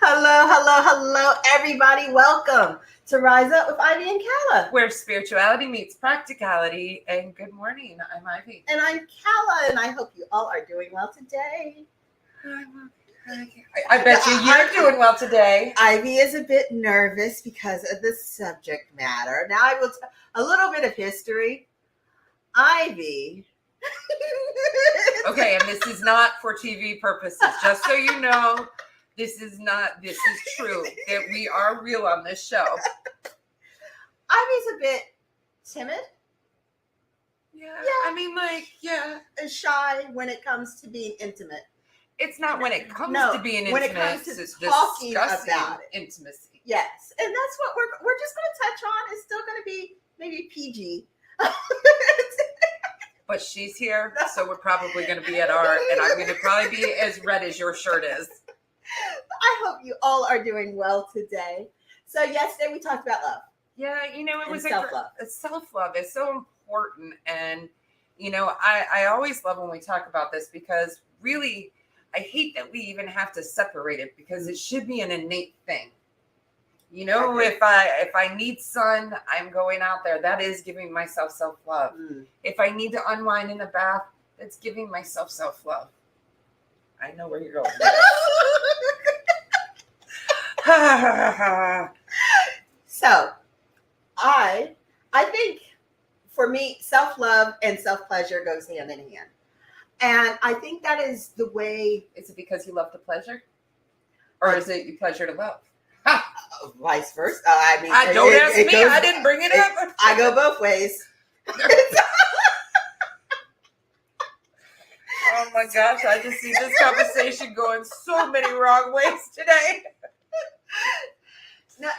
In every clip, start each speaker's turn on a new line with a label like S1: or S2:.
S1: Hello, everybody. Welcome to Rise Up with Ivy and Calla.
S2: Where spirituality meets practicality. And good morning, I'm Ivy.
S1: And I'm Calla, and I hope you all are doing well today.
S2: I bet you're doing well today.
S1: Ivy is a bit nervous because of the subject matter. Now I will tell a little bit of history. Ivy.
S2: Okay, and this is not for TV purposes. Just so you know, this is true. That we are real on this show.
S1: Ivy's a bit timid.
S2: Yeah. I mean,
S1: Shy when it comes to being intimate.
S2: It's not when it comes to being
S1: when
S2: intimate.
S1: It comes to
S2: it's
S1: talking about it.
S2: Intimacy.
S1: Yes, and that's what we're just going to touch on. It's still going to be maybe PG.
S2: But she's here, so we're probably going to be at R, and I'm going to probably be as red as your shirt is.
S1: I hope you all are doing well today. So yesterday we talked about love.
S2: Yeah, it was
S1: self-love.
S2: Self-love is so important, and I always love when we talk about this because really, I hate that we even have to separate it because it should be an innate thing. If I need sun, I'm going out there. That is giving myself self-love. If I need to unwind in a bath, that's giving myself self-love. I know where you're going.
S1: So, I think for me, self-love and self-pleasure goes hand in hand. And I think that is the way.
S2: Is it because you love to pleasure? Or is it you pleasure to love?
S1: Vice versa.
S2: Don't ask me. I didn't bring it up.
S1: I go both ways.
S2: Oh my gosh, I just see this conversation going so many wrong ways today.
S1: Now,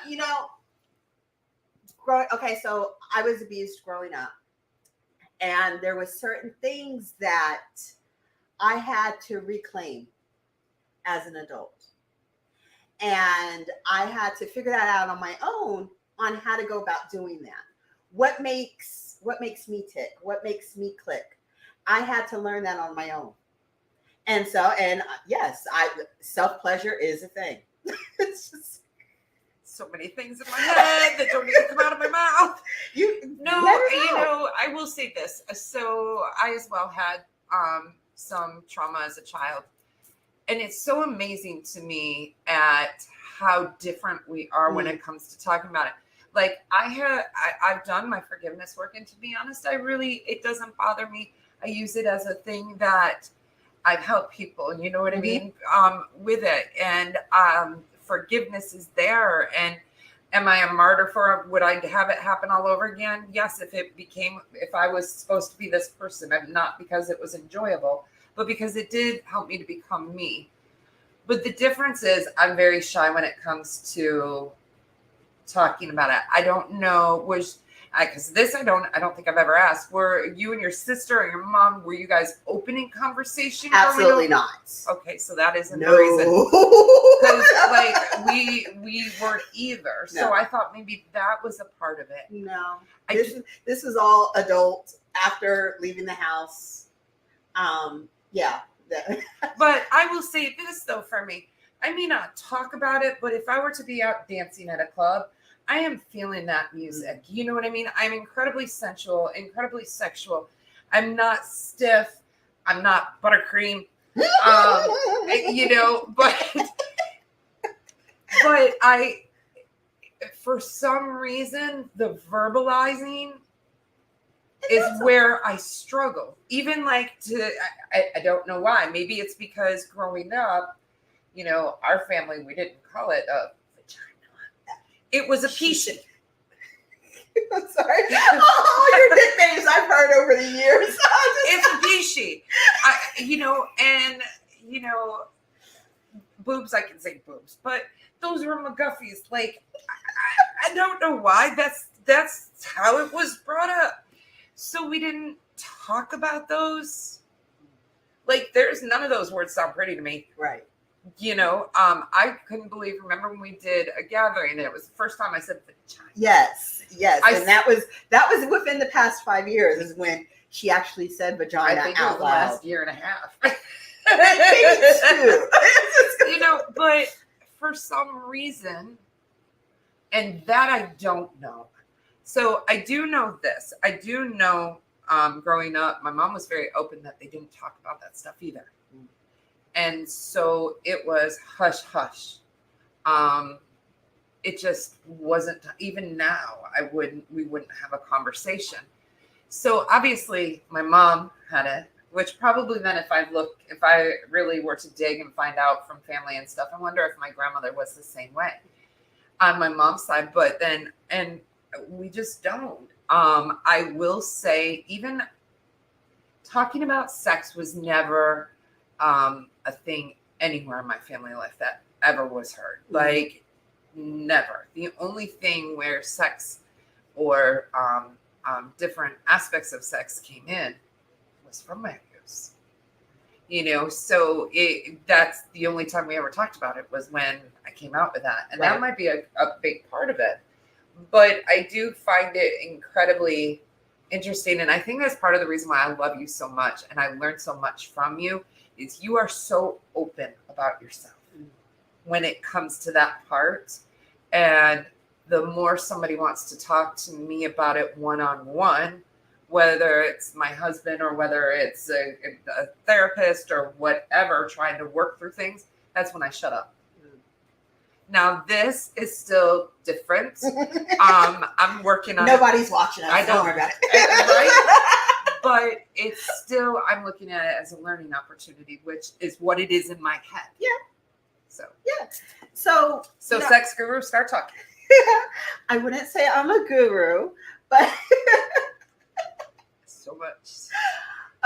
S1: so I was abused growing up. And there was certain things that I had to reclaim as an adult. And I had to figure that out on my own on how to go about doing that. What makes me tick? What makes me click? I had to learn that on my own. And yes, self-pleasure is a thing. It's just
S2: so many things in my head that don't need to come out of my mouth. I will say this. So I as well had some trauma as a child. And it's so amazing to me at how different we are when it comes to talking about it. Like I've done my forgiveness work, and to be honest, it doesn't bother me. I use it as a thing that I've helped people, you know what I mean, with it. And forgiveness is there. And am I a martyr for it? Would I have it happen all over again? Yes, if I was supposed to be this person, and not because it was enjoyable, but because it did help me to become me. But the difference is I'm very shy when it comes to talking about it. I don't know, because I don't think I've ever asked, were you and your sister or your mom, were you guys open in conversation?
S1: Absolutely not.
S2: Okay, so that isn't
S1: the
S2: reason. Because we weren't either. So I thought maybe that was a part of it.
S1: No. This was all adult after leaving the house. Yeah.
S2: But I will say this though, for me, I may not talk about it, but if I were to be out dancing at a club, I am feeling that music. You know what I mean? I'm incredibly sensual, incredibly sexual. I'm not stiff. I'm not buttercream. But I, for some reason, the verbalizing is where I struggle. Even I don't know why. Maybe it's because growing up, our family, we didn't call it a vagina. It was a pishi.
S1: I'm sorry. All your nicknames I've heard over the years.
S2: It's a pishi. Boobs, I can say boobs, but those were McGuffies. I don't know why. That's how it was brought up. So we didn't talk about those. There's none of those words sound pretty to me.
S1: Right.
S2: I couldn't remember when we did a gathering, and it was the first time I said vagina.
S1: Yes. And that was within the past 5 years is when she actually said vagina out loud.
S2: The last year and a half.
S1: Maybe 2.
S2: But for some reason, and that I don't know. So I do know this. I do know growing up, my mom was very open that they didn't talk about that stuff either. And so it was hush hush. It just wasn't, even now, we wouldn't have a conversation. So obviously my mom had it, which probably then if I really were to dig and find out from family and stuff, I wonder if my grandmother was the same way on my mom's side, but then, and we just don't. I will say even talking about sex was never a thing anywhere in my family life that ever was heard. Like, never. The only thing where sex or different aspects of sex came in was from my abuse. So that's the only time we ever talked about it, was when I came out with that. And that might be a big part of it. But I do find it incredibly interesting. And I think that's part of the reason why I love you so much and I learned so much from you, is you are so open about yourself when it comes to that part. And the more somebody wants to talk to me about it one-on-one, whether it's my husband or whether it's a therapist or whatever, trying to work through things, that's when I shut up. Now, this is still different. I'm working on
S1: Nobody's watching us.
S2: I don't
S1: worry about it.
S2: Right? But it's still, I'm looking at it as a learning opportunity, which is what it is in my head.
S1: Yeah.
S2: So
S1: no.
S2: Sex guru, start talking.
S1: I wouldn't say I'm a guru, but
S2: So much.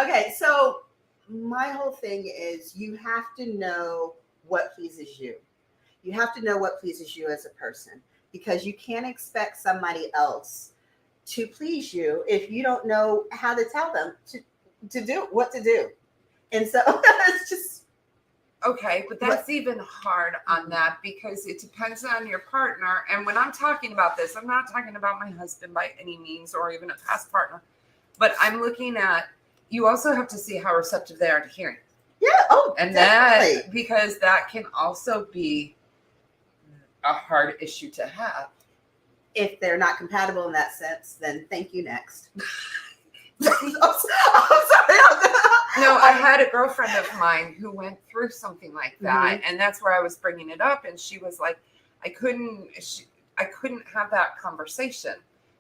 S1: Okay, so my whole thing is you have to know what pleases you. You have to know what pleases you as a person, because you can't expect somebody else to please you if you don't know how to tell them to do what to do. And so it's just
S2: okay, but that's even hard on that, because it depends on your partner. And when I'm talking about this, I'm not talking about my husband by any means, or even a past partner, but I'm looking at, you also have to see how receptive they are to hearing.
S1: Yeah. Oh,
S2: and
S1: definitely.
S2: that, because that can also be a hard issue to have.
S1: If they're not compatible in that sense, then thank you, next. I'm sorry.
S2: No, I had a girlfriend of mine who went through something like that, and that's where I was bringing it up. And she was like, I couldn't have that conversation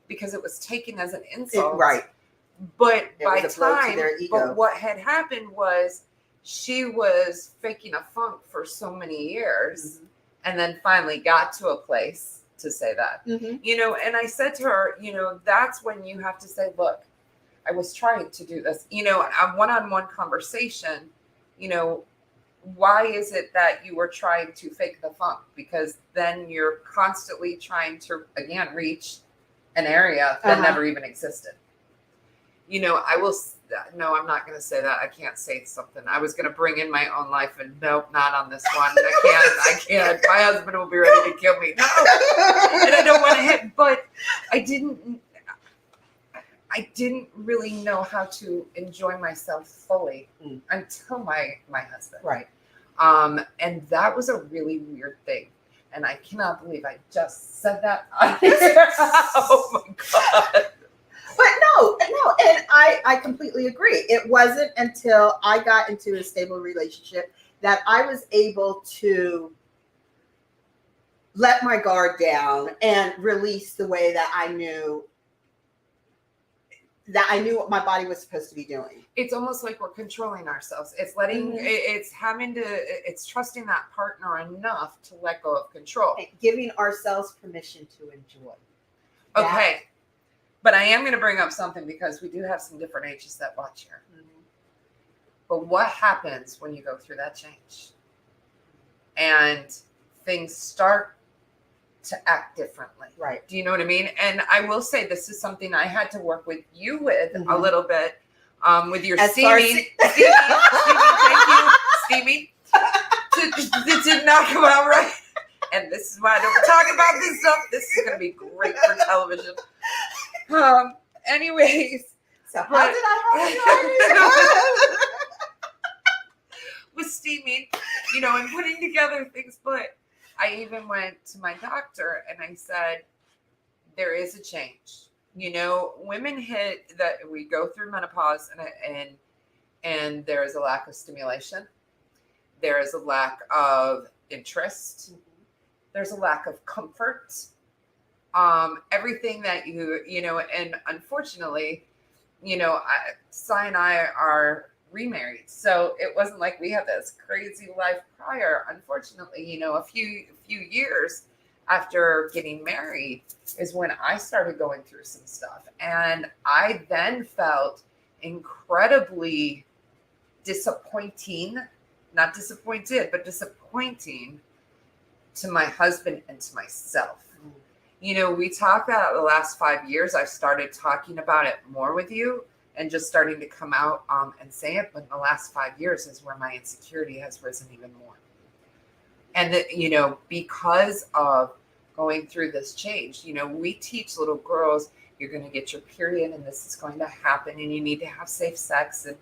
S2: because it was taken as an insult.
S1: Right.
S2: But
S1: It
S2: by
S1: was a blow to
S2: time,
S1: their ego.
S2: but what had happened was she was faking a funk for so many years, and then finally got to a place to say that. And I said to her, that's when you have to say, look, I was trying to do this, a one-on-one conversation, why is it that you were trying to fake the funk? Because then you're constantly trying to, again, reach an area that never even existed. No, I'm not going to say that. I can't say something. I was going to bring in my own life, and nope, not on this one. I can't. My husband will be ready to kill me. No. And I don't want to hit, but I didn't really know how to enjoy myself fully until my husband.
S1: Right.
S2: And that was a really weird thing. And I cannot believe I just said that. Oh my God.
S1: But no, and I completely agree. It wasn't until I got into a stable relationship that I was able to let my guard down and release the way that I knew what my body was supposed to be doing.
S2: It's almost like we're controlling ourselves. It's letting, it's trusting that partner enough to let go of control.
S1: And giving ourselves permission to enjoy.
S2: Okay. But I am going to bring up something, because we do have some different ages that watch here. But what happens when you go through that change and things start to act differently?
S1: Right.
S2: Do you know what I mean? And I will say, this is something I had to work with you with a little bit, with your steaming. Thank you, steaming. It did not come out right. And this is why I don't talk about this stuff. This is going to be great for television. Anyways.
S1: So how did I
S2: with steaming, and putting together things, but I even went to my doctor and I said, there is a change. Women hit that we go through menopause and there is a lack of stimulation. There is a lack of interest.
S1: Mm-hmm.
S2: There's a lack of comfort. Everything that and unfortunately, Cy and I are remarried. So it wasn't like we had this crazy life prior. Unfortunately, a few years after getting married is when I started going through some stuff. And I then felt incredibly not disappointed, but disappointing to my husband and to myself. We talked about the last 5 years. I started talking about it more with you and just starting to come out and say it. But in the last 5 years is where my insecurity has risen even more. And that, because of going through this change, we teach little girls, you're going to get your period and this is going to happen and you need to have safe sex and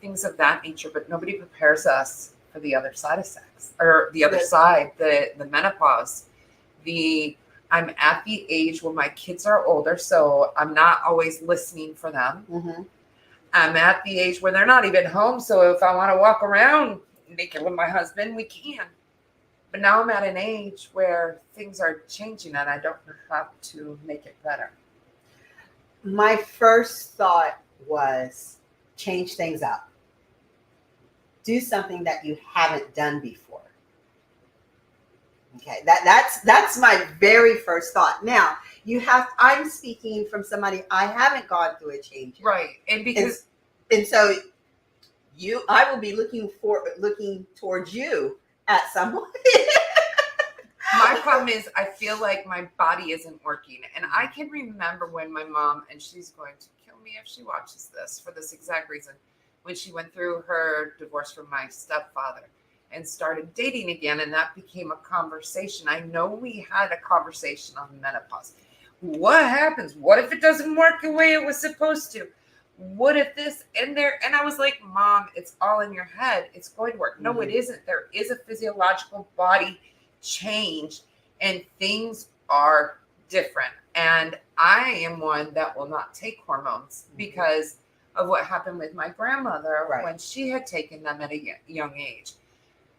S2: things of that nature. But nobody prepares us for the other side of sex, or the other side, the menopause. I'm at the age where my kids are older, so I'm not always listening for them.
S1: Mm-hmm.
S2: I'm at the age where they're not even home, so if I want to walk around naked with my husband, we can. But now I'm at an age where things are changing and I don't know how to make it better.
S1: My first thought was change things up. Do something that you haven't done before. Okay, that's my very first thought. Now, I'm speaking from somebody, I haven't gone through a change yet.
S2: Right. And
S1: so I will be looking towards you at some point.
S2: My problem is I feel like my body isn't working. And I can remember when my mom, and she's going to kill me if she watches this for this exact reason, when she went through her divorce from my stepfather and started dating again. And that became a conversation. I know we had a conversation on menopause. What happens? What if it doesn't work the way it was supposed to? What if this and I was like, Mom, it's all in your head. It's going to work. No, it isn't. There is a physiological body change and things are different. And I am one that will not take hormones because of what happened with my grandmother when she had taken them at a young age.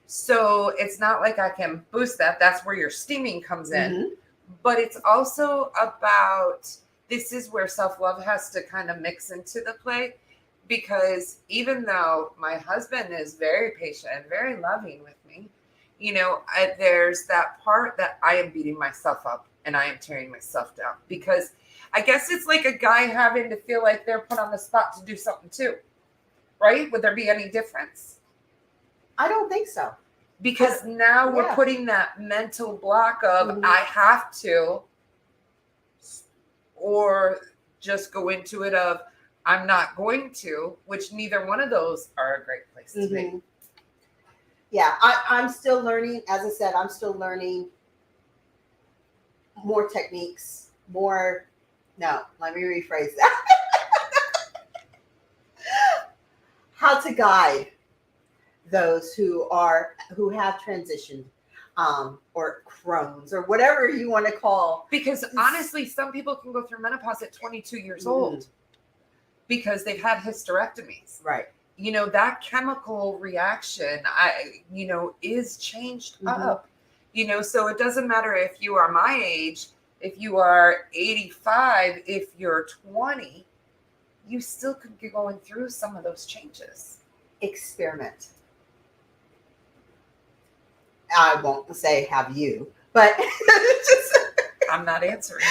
S2: So it's not like I can boost that. That's where your steaming comes in.
S1: Mm-hmm.
S2: But it's also about, this is where self-love has to kind of mix into the play, because even though my husband is very patient and very loving with me, there's that part that I am beating myself up and I am tearing myself down, because I guess it's like a guy having to feel like they're put on the spot to do something too, right? Would there be any difference?
S1: I don't think so.
S2: Because now we're putting that mental block of I have to, or just go into it of I'm not going to, which neither one of those are a great place to be.
S1: Yeah, I'm still learning. As I said, I'm still learning more techniques, let me rephrase that. How to guide those who have transitioned, or Crohn's, or whatever you want to call.
S2: Because honestly, some people can go through menopause at 22 years old because they've had hysterectomies.
S1: Right.
S2: That chemical reaction, is changed up. So it doesn't matter if you are my age, if you are 85, if you're 20, you still could be going through some of those changes.
S1: Experiment. I won't say have you, but
S2: I'm not answering.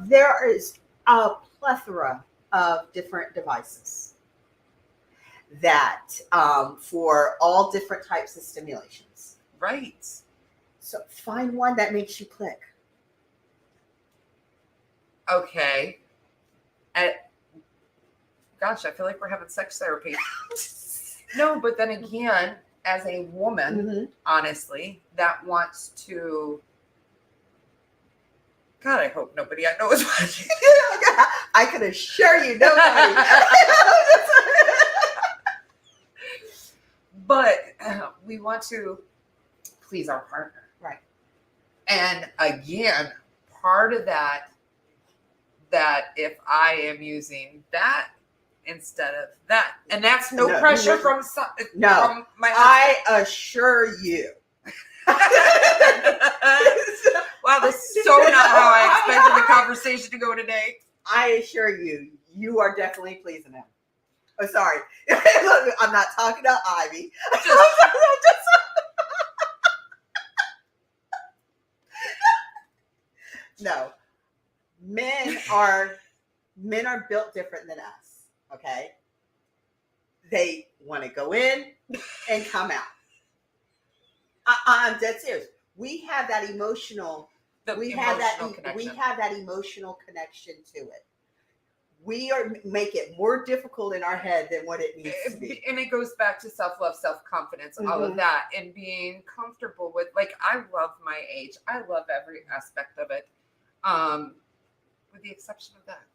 S1: There is a plethora of different devices that for all different types of stimulations.
S2: Right.
S1: So find one that makes you click.
S2: Okay. Gosh, I feel like we're having sex therapy. No, but then again, as a woman, honestly, that wants to. God, I hope nobody I know is watching.
S1: I can assure you, nobody.
S2: But we want to please our partner.
S1: Right.
S2: And again, part of that if I am using that instead of that, and that's no pressure from my
S1: husband. I assure you.
S2: Wow, this is so not how I expected the conversation to go today.
S1: I assure you, you are definitely pleasing him. Oh, sorry. I'm not talking to Ivy. No. Men are built different than us. Okay. They want to go in and come out. I'm dead serious. We have that emotional emotional connection to it. We make it more difficult in our head than what it needs to be.
S2: And it goes back to self-love, self-confidence, all of that, and being comfortable with, like, I love my age. I love every aspect of it, with the exception of that.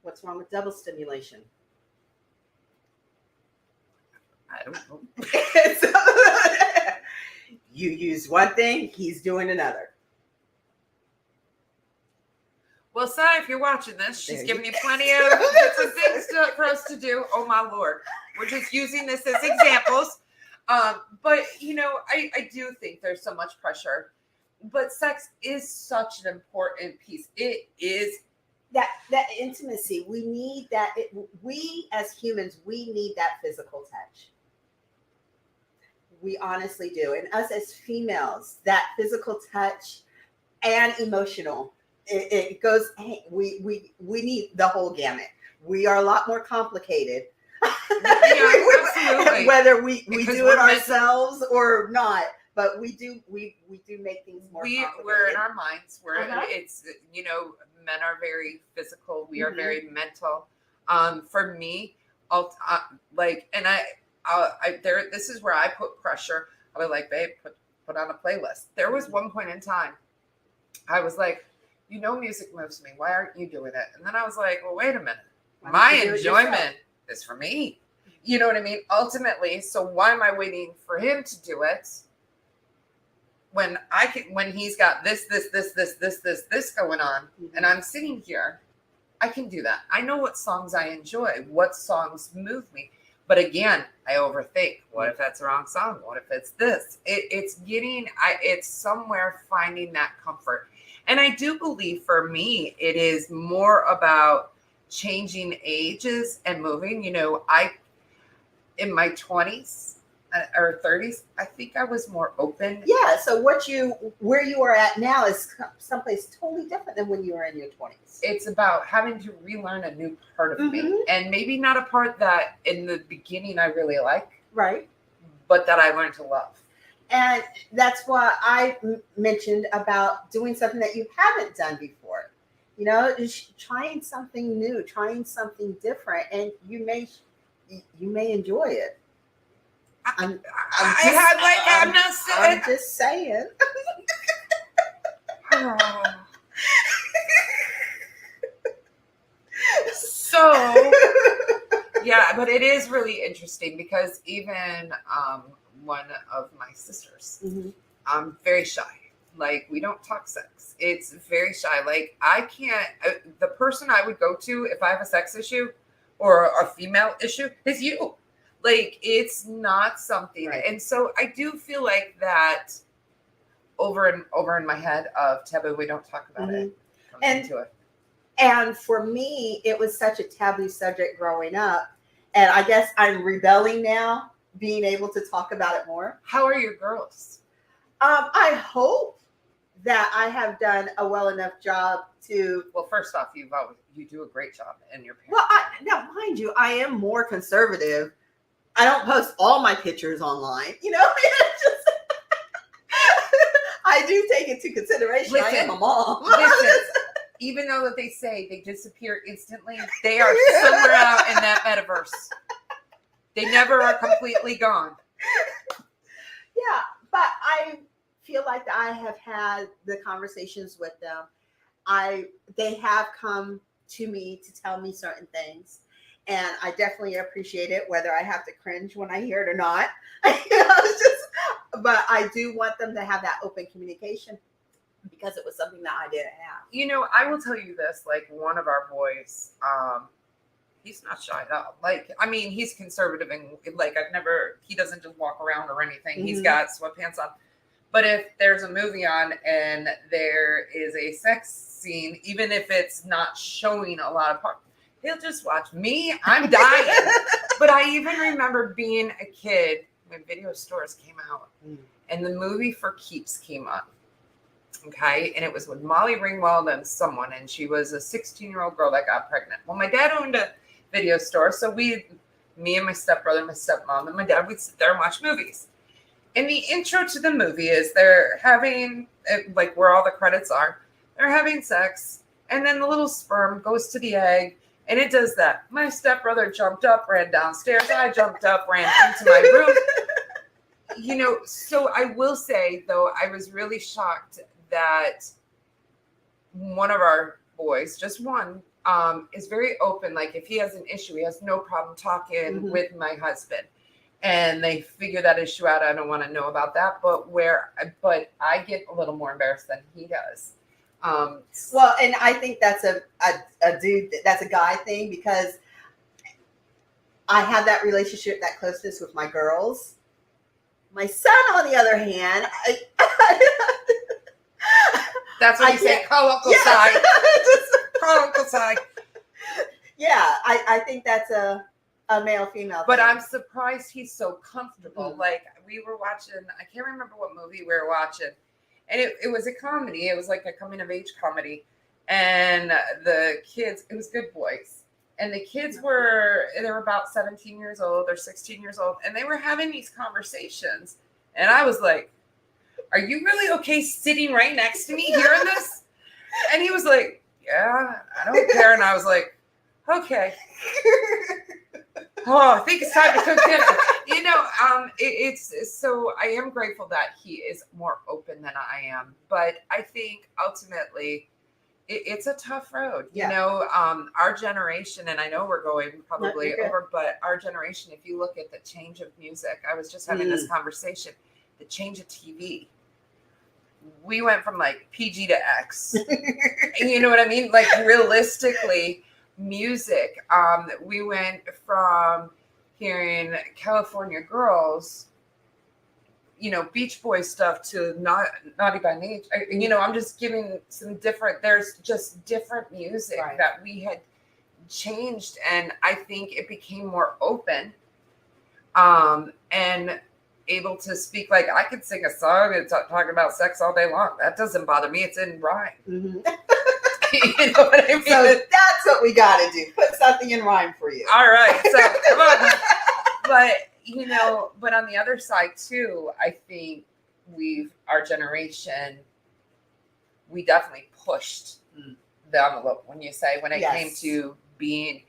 S1: What's wrong with double stimulation?
S2: I don't know.
S1: You use one thing, he's doing another.
S2: Well, Si, if you're watching this, she's giving you plenty of different things for us to do. Oh, my Lord. We're just using this as examples. But, you know, I do think there's so much pressure. But sex is such an important piece. It is.
S1: That intimacy, we need that. We as humans, we need that physical touch. We honestly do. And us as females, that physical touch and emotional, it goes, hey, we need the whole gamut. We are a lot more complicated.
S2: Yeah, absolutely.
S1: Whether we do it ourselves or not. But we do make things more complicated.
S2: We're in our minds. It's, you know, men are very physical. We are very mental. For me, this is where I put pressure. I was like, babe, put on a playlist. There was one point in time I was like, you know, music moves me. Why aren't you doing it? And then I was like, well, wait a minute. My enjoyment is for me. You know what I mean? Ultimately, so why am I waiting for him to do it when he's got this going on, and I'm sitting here? I can do that. I know what songs I enjoy, what songs move me. But again, I overthink. What if that's the wrong song? What if it's this? It's somewhere finding that comfort. And I do believe for me, it is more about changing ages and moving. You know, in my 20s or 30s, I think I was more open.
S1: Yeah. So where you are at now is someplace totally different than when you were in your 20s.
S2: It's about having to relearn a new part of me, and maybe not a part that in the beginning I really like,
S1: right?
S2: But that I learned to love.
S1: And that's why I mentioned about doing something that you haven't done before. You know, trying something new, trying something different, and you may enjoy it. I'm just saying.
S2: So, yeah, but it is really interesting because even one of my sisters, I'm very shy. Like, we don't talk sex. It's very shy. Like, I can't, the person I would go to if I have a sex issue or a female issue is you. Like, it's not something. Right. And so I do feel like that over in my head of taboo, we don't talk about it.
S1: And for me, it was such a taboo subject growing up. And I guess I'm rebelling now, being able to talk about it more.
S2: How are your girls?
S1: I hope that I have done a well enough job to.
S2: Well, first off, you do a great job in your parents.
S1: Well, now mind you, I am more conservative. I don't post all my pictures online. You know, I do take into consideration. I am a mom.
S2: Even though that they say they disappear instantly, they are somewhere out in that metaverse. They never are completely gone.
S1: Yeah, but I feel like I have had the conversations with them. They have come to me to tell me certain things, and I definitely appreciate it, whether I have to cringe when I hear it or not. It's just But I do want them to have that open communication because it was something that I didn't have.
S2: You know, I will tell you this, like one of our boys, he's not shy at all. Like, I mean, he's conservative and like he doesn't just walk around or anything.
S1: Mm-hmm.
S2: He's got sweatpants on. But if there's a movie on and there is a sex scene, even if it's not showing a lot of parts, he'll just watch. Me, I'm dying. But I even remember being a kid when video stores came out and the movie For Keeps came up. Okay. And it was with Molly Ringwald and someone, and she was a 16-year-old girl that got pregnant. Well, my dad owned a video store. So me and my stepbrother, my stepmom, and my dad would sit there and watch movies. And the intro to the movie is they're having, like where all the credits are, they're having sex. And then the little sperm goes to the egg. And it does that. My stepbrother jumped up, ran downstairs. I jumped up, ran into my room. You know, so I will say, though, I was really shocked that one of our boys, just one, is very open. Like if he has an issue, he has no problem talking with my husband. And they figure that issue out. I don't want to know about that. But I get a little more embarrassed than he does.
S1: Well, and I think that's a dude, that's a guy thing, because I have that relationship, that closeness with my girls. My son, on the other hand,
S2: that's what you say. Call Uncle Si. Call Uncle Si.
S1: Yeah, I think that's a male-female
S2: But
S1: thing.
S2: I'm surprised he's so comfortable. Like we were watching, I can't remember what movie we were watching. And it was a comedy. It was like a coming-of-age comedy. And the kids, it was Good Boys. And the kids they were about 17 years old or 16 years old. And they were having these conversations. And I was like, are you really okay sitting right next to me hearing this? And he was like, yeah, I don't care. And I was like, okay. Oh, I think it's time to cook dinner. You know, it's so I am grateful that he is more open than I am. But I think ultimately it's a tough road. You know, our generation, and I know we're going probably over, but our generation, if you look at the change of music, I was just having this conversation, the change of TV. We went from like PG to X. You know what I mean? Like realistically, music. We went from hearing California Girls, you know, Beach Boys stuff to Naughty by Nature. You know, I'm just giving some different, there's just different music that we had changed. And I think it became more open and able to speak. Like I could sing a song and talk about sex all day long. That doesn't bother me. It's in rhyme. You know what I mean?
S1: So that's what we got to do. Put something in rhyme for you.
S2: All right. So come on. But, you know, but on the other side too, I think our generation, we definitely pushed the envelope when it came to being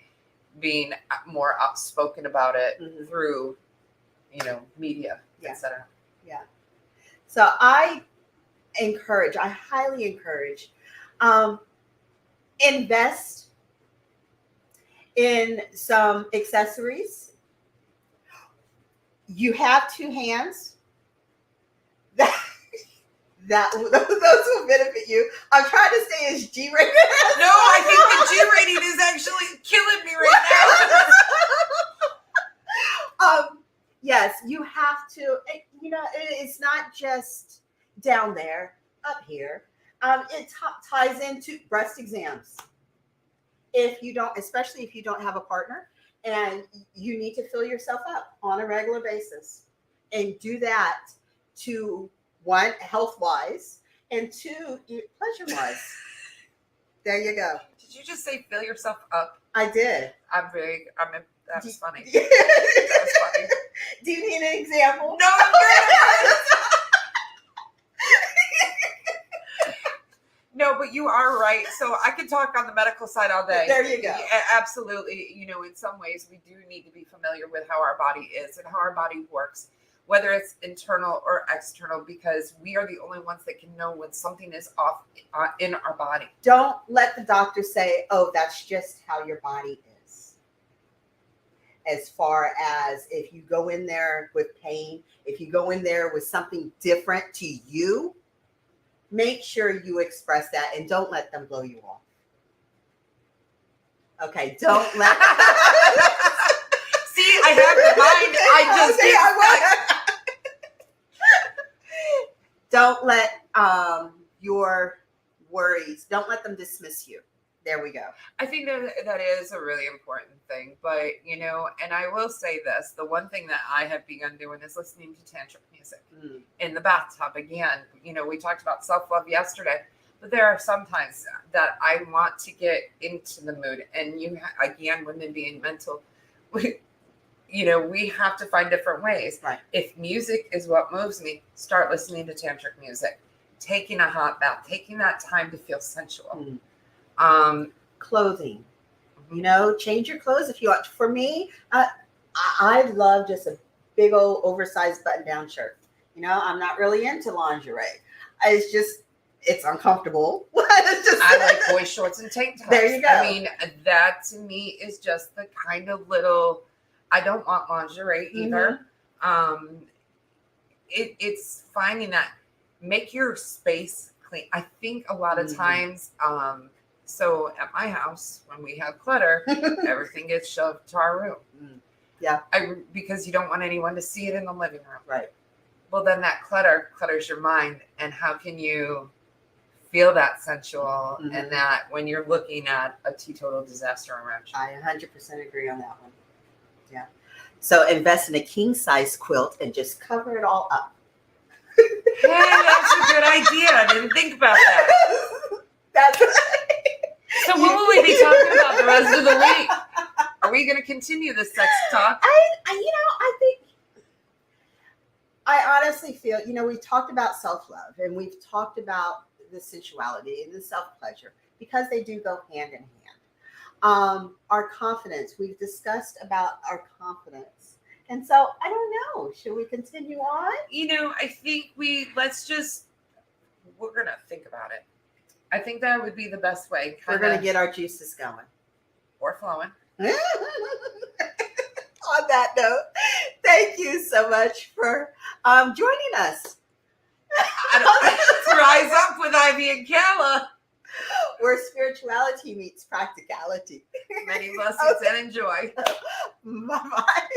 S2: more outspoken about it through, you know, media, etc.
S1: Yeah. So I highly encourage, invest in some accessories. You have two hands. Those will benefit you. I'm trying to say it's G-rated.
S2: No, I think the G-rating is actually killing me right now.
S1: Yes, you have to. You know, it's not just down there, up here. It ties into breast exams. Especially if you don't have a partner, and you need to fill yourself up on a regular basis, and do that to one, health-wise, and two, pleasure-wise. There you go.
S2: Did you just say fill yourself up?
S1: I did.
S2: That was funny.
S1: That
S2: was funny.
S1: Do you need an example?
S2: No, No, but you are right. So I could talk on the medical side all day.
S1: There you go.
S2: Absolutely. You know, in some ways, we do need to be familiar with how our body is and how our body works, whether it's internal or external, because we are the only ones that can know when something is off in our body.
S1: Don't let the doctor say, oh, that's just how your body is. as far as if you go in there with pain, if you go in there with something different to you, make sure you express that and don't let them blow you off. Okay, don't let.
S2: See, I have the mind.
S1: Don't let your worries, don't let them dismiss you. There we go.
S2: I think that is a really important thing. But, and I will say this, the one thing that I have begun doing is listening to tantric music in the bathtub. Again, we talked about self-love yesterday, but there are some times that I want to get into the mood. And again, women being mental, we have to find different ways.
S1: Right.
S2: If music is what moves me, start listening to tantric music, taking a hot bath, taking that time to feel sensual.
S1: Clothing, change your clothes if you want. For me, I love just a big old oversized button down shirt. I'm not really into lingerie. It's uncomfortable.
S2: I like boy shorts and tank tops.
S1: There you go.
S2: I mean, that to me is just the kind of little, I don't want lingerie either. It's finding that, make your space clean. I think a lot of times, so at my house, when we have clutter, everything gets shoved to our room.
S1: Yeah.
S2: Because you don't want anyone to see it in the living room.
S1: Right.
S2: Well, then that clutters your mind. And how can you feel that sensual and that when you're looking at a teetotal disaster around you?
S1: I 100% agree on that one. Yeah. So invest in a king size quilt and just cover it all up.
S2: Hey, that's a good idea. I didn't think about that.
S1: That's right.
S2: So what will we be talking about the rest of the week? Are we going to continue this sex talk?
S1: I honestly feel, we talked about self-love and we've talked about the sensuality and the self-pleasure because they do go hand in hand. Our confidence, we've discussed about our confidence. And so I don't know, should we continue on?
S2: I think we're going to think about it. I think that would be the best way.
S1: We're going to get our juices going.
S2: Or flowing.
S1: On that note, thank you so much for joining us.
S2: Rise up with Ivy and Calla.
S1: Where spirituality meets practicality.
S2: Many blessings and enjoy.
S1: Bye-bye.